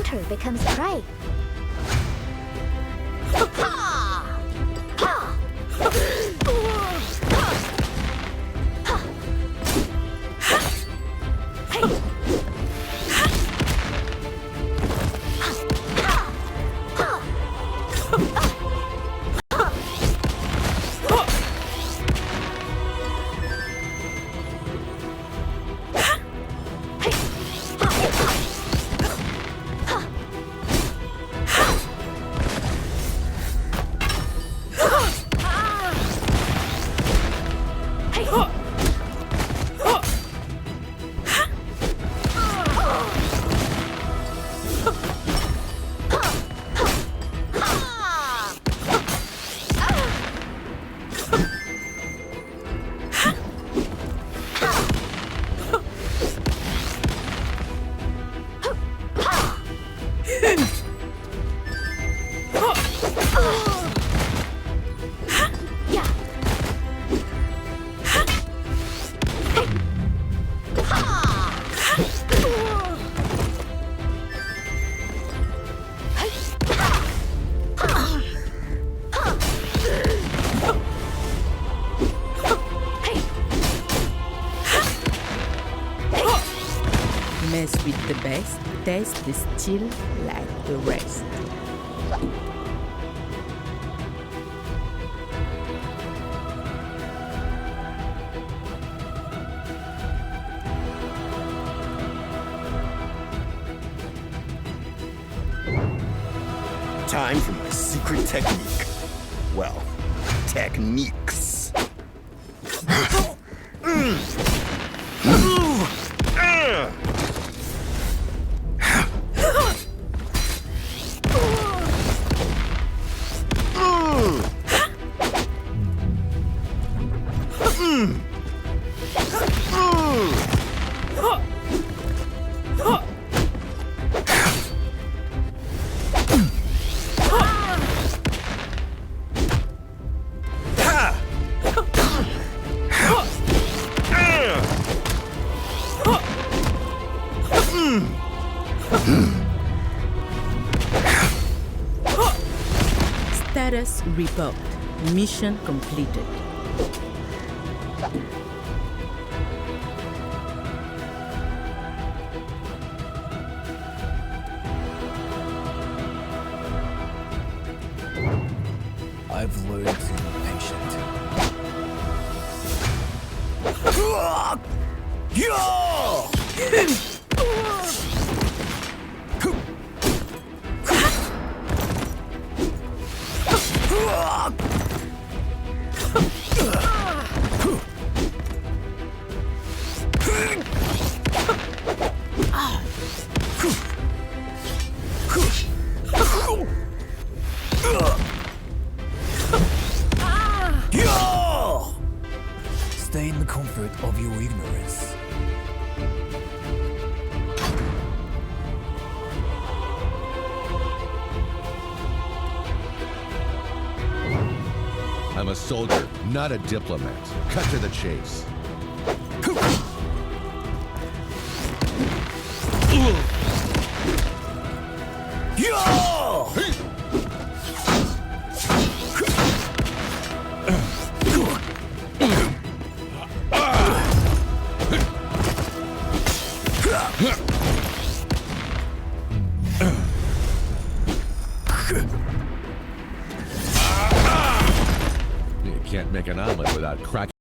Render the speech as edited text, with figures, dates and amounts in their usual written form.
hunter becomes prey. Mess with the best, taste is still like the rest. Time for my secret technique. Well, techniques. Status report. Mission completed. I've learned to be patient. Stay in the comfort of your ignorance. I'm a soldier, not a diplomat. Cut to the chase. You can't make an omelet without cracking.